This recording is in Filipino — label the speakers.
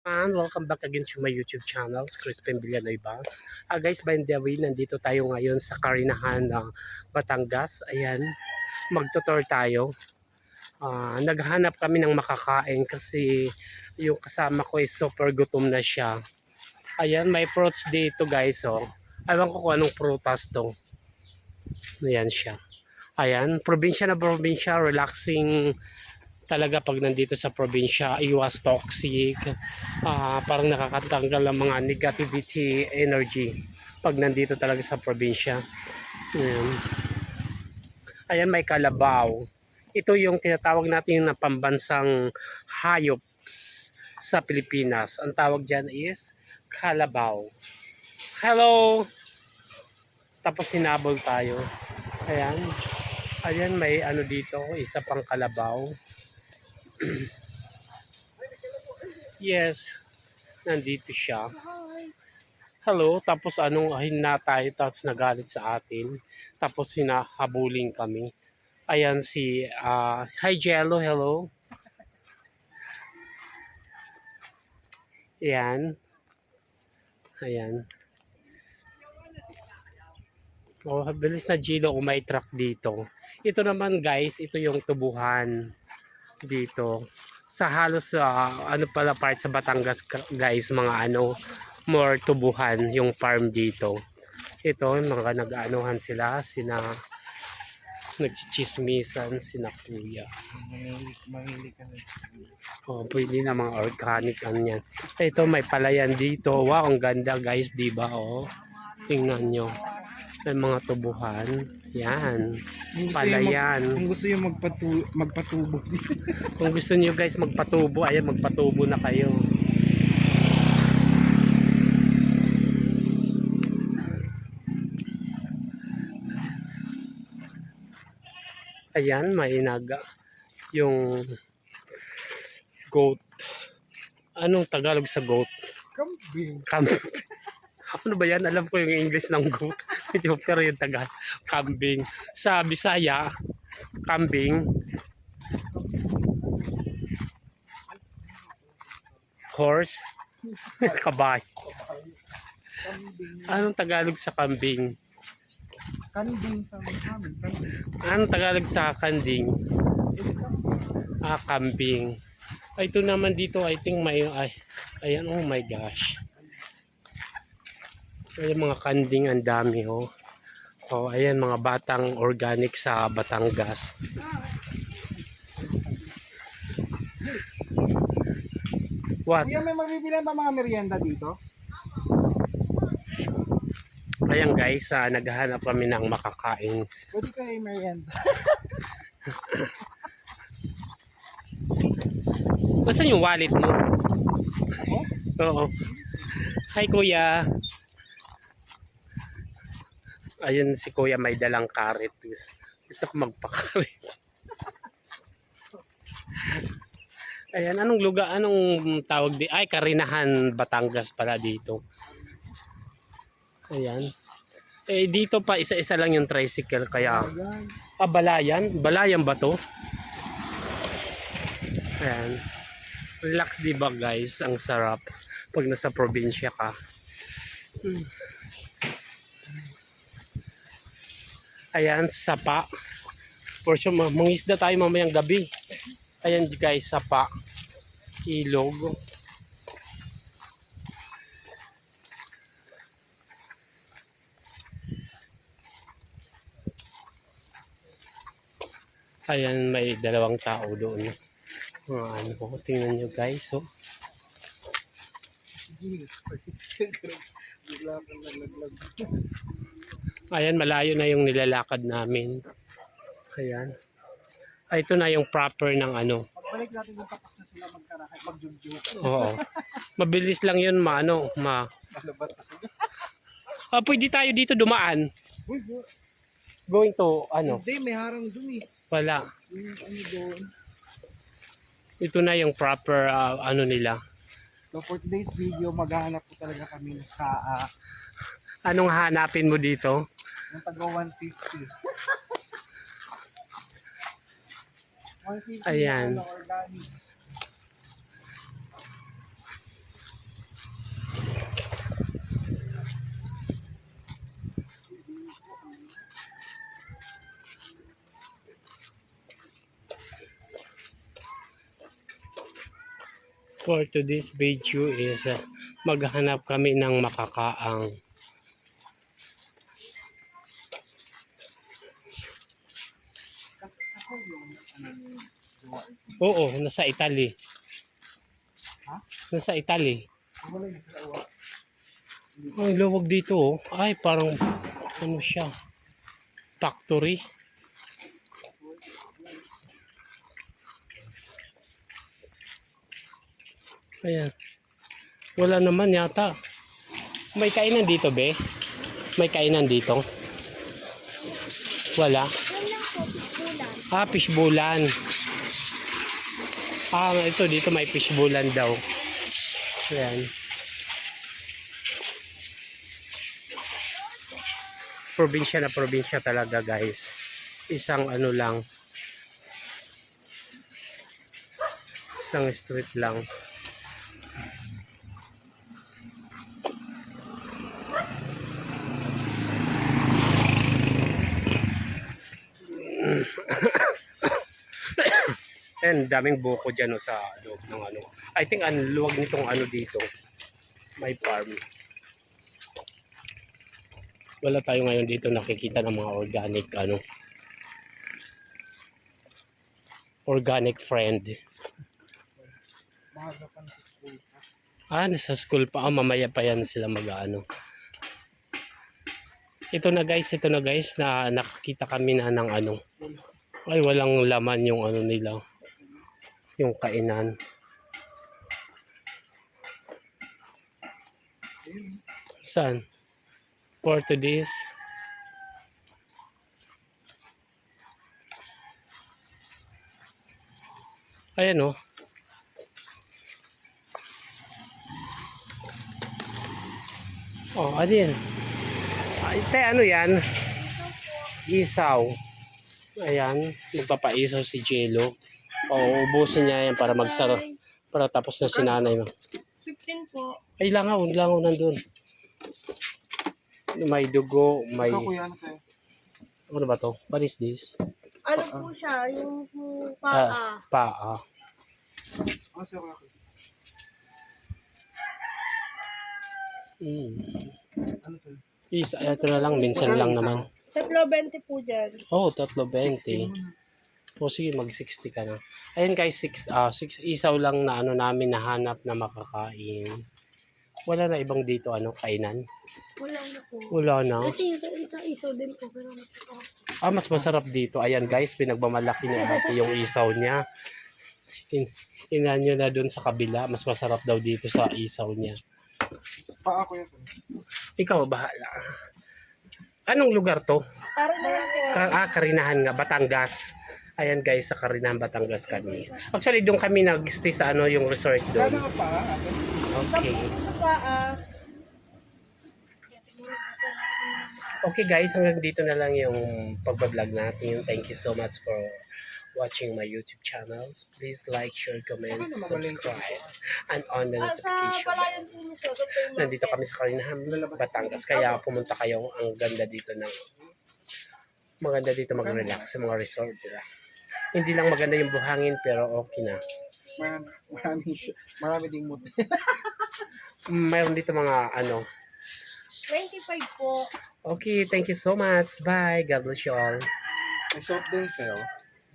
Speaker 1: And welcome back again to my YouTube channel, Crispin Villanueva. Guys, by the way, nandito tayo ngayon sa Karinahan ng Batangas. Ayan, magtutor tayo. Naghanap kami ng makakain kasi yung kasama ko is super gutom na siya. Ayan, may fruits dito guys. Oh. Ewan ko kung anong prutas to. Ayan siya. Ayan, probinsya na probinsya, relaxing talaga pag nandito sa probinsya, iwas toxic, parang nakakatanggal ang mga negativity energy pag nandito talaga sa probinsya. Ayan. Ayan, may kalabaw. Ito yung tinatawag natin na pambansang hayop sa Pilipinas. Ang tawag dyan is kalabaw. Hello! Tapos sinabol tayo. Ayan. Ayan, may ano dito, isa pang kalabaw. Yes, nandito siya. Hello, tapos anong hina tayo, tapos nagalit sa atin. Tapos hinahabulin kami. Ayan si, hi Jello, hello. Ayan. Ayan. Oh, bilis na Jello kung may truck dito. Ito naman guys, ito yung tubuhan dito. Sa halos, ano pala part sa Batangas guys, mga ano, more tubuhan yung farm dito. Ito, mga nag-aanuhan sila, nagchichismisan, sina kuya.
Speaker 2: Mahilig ka na.
Speaker 1: Oh, pwede na mga organic ano yan. Ito, may palayan dito. Wow, ang ganda guys, di ba? Oh, tingnan nyo. May mga tubuhan. Yan. Palayan.
Speaker 2: Kung gusto yung magpatubo.
Speaker 1: Kung gusto niyo guys magpatubo, ayan, magpatubo na kayo. Ayan, may yung goat. Anong Tagalog sa goat?
Speaker 2: Kambing.
Speaker 1: Ano ba yan? Alam ko yung English ng goat. Pero yung Tagalog, kambing. Sa Bisaya, kambing. Horse. Kabay. Anong Tagalog sa kambing?
Speaker 2: Kambing sa amin.
Speaker 1: Anong Tagalog sa kanding? Kambing. Ito naman dito, I think may, ayan, oh my gosh. Ayan, mga kanding, ang dami, oh. Oh, ayan, mga batang organic sa Batangas. What?
Speaker 2: Kuya, may mabibilan ba mga merienda dito?
Speaker 1: Ayan guys, naghahanap kami ng makakain.
Speaker 2: Pwede kayo merienda.
Speaker 1: Basta yung wallet mo? Oo. Hi kuya. Ayun si kuya, may dalang karet. Gusto ko magpakaret. Ayan, anong lugar, anong tawag di? Ay, Karinahan, Batangas pala dito. Ayan. Eh, dito pa, isa-isa lang yung tricycle, kaya, Balayan? Balayan ba to? Ayan. Relax diba guys? Ang sarap pag nasa probinsya ka. Ayan, sapa. For sure, mangisda tayo mamayang gabi. Ayan guys, sapa. Ilog. Ayan, may dalawang tao doon. Ano ko, tingnan nyo guys. Oh. Ayan, malayo na yung nilalakad namin. Ayan. Ito na yung proper ng ano.
Speaker 2: Pagbalik natin yung tapos na sila magkarahay, magjugjuk.
Speaker 1: Oo. Mabilis lang yun,
Speaker 2: Malabat na.
Speaker 1: Pwede tayo dito dumaan. Going to, ano?
Speaker 2: Hindi, may harang dun eh.
Speaker 1: Wala.
Speaker 2: Ano doon?
Speaker 1: Ito na yung proper, ano nila.
Speaker 2: So for today's video, maghahanap po talaga kami sa
Speaker 1: Anong hanapin mo dito?
Speaker 2: yung taga 150. 150
Speaker 1: Ayan.
Speaker 2: na organic.
Speaker 1: For today's video is maghanap kami ng makakaang.
Speaker 2: Kasi ako yung, gawa.
Speaker 1: Oo, nasa Italy.
Speaker 2: Ha?
Speaker 1: Nasa Italy.
Speaker 2: Ako lang yung gawa.
Speaker 1: Ang luwag dito oh. Ay, parang ano siya. Factory. Ayan. Wala naman yata. May kainan dito, be? May kainan dito? Wala. Ah, fishbowlan. Ah, ito dito may fishbowlan daw. Ayan. Probinsya na probinsya talaga, guys. Isang ano lang. Isang street lang. And daming buko dyan no, sa loob ng ano. I think ang luwag nitong ano dito. May farm. Wala tayo ngayon dito nakikita ng mga organic ano. Organic friend.
Speaker 2: Maaga pa sa school.
Speaker 1: Ah, nasa school pa. Ah, mamaya pa yan sila mag-ano. Ito na guys na nakakita kami na ng ano. Ay, walang laman yung ano nila. Yung kainan. Saan? For today's. Ayan o. Oh, adin. Ay, ano yan? Isaw. Ayan, magpapaisaw si Jello. O, ubusin niya yan para magsarap. Para tapos na si nanay mo.
Speaker 3: 15 po.
Speaker 1: Ay, langaw nandun. May dugo, may...
Speaker 2: Ikaw kuya, ano kayo?
Speaker 1: Ano ba to? What is this?
Speaker 3: Ano po siya? Yung paa.
Speaker 1: Paa.
Speaker 2: Ano sa'yo kuya? Ano sa'yo?
Speaker 1: Isa, ito na lang, minsan lang naman.
Speaker 3: 3.20 po dyan.
Speaker 1: Oh, 3.20. O sige, mag-60 ka na. Ayun guys, 6 isaw lang na ano namin nahanap na makakain. Wala na ibang dito ano, kainan?
Speaker 3: Wala na po.
Speaker 1: Wala na.
Speaker 3: Kasi isa-isaw din po. Pero mas masarap.
Speaker 1: Ah, mas masarap dito. Ayan guys, pinagmamalaki ni ate yung isaw niya. Inan nyo na dun sa kabila. Mas masarap daw dito sa isaw niya.
Speaker 2: Paa kuya.
Speaker 1: Ikaw, bahala. Anong lugar to?
Speaker 3: Para na lang po.
Speaker 1: Karinahan nga, Batangas. Ayan guys, sa Karinahan, Batangas kami. Actually, doon kami nag-stay sa ano, yung resort doon.
Speaker 2: Kano ang paa ate?
Speaker 1: Okay.
Speaker 3: Sa paa.
Speaker 1: Okay guys, hanggang dito na lang yung pagbablog natin. Thank you so much for watching my YouTube channels. Please like, share, comment, subscribe, and on the
Speaker 3: Sa
Speaker 1: notification bell.
Speaker 3: palayan po niyo siya.
Speaker 1: Nandito kami sa Karinahan, Batangas. Kaya pumunta kayo. Ang ganda dito ng maganda dito mag-relax sa mga resort nila. Hindi lang maganda yung buhangin pero okay na.
Speaker 2: Marami ding muti.
Speaker 1: Mayroon dito mga ano.
Speaker 3: 25 po.
Speaker 1: Okay, thank you so much. Bye. God bless you all.
Speaker 2: May soft drinks kayo?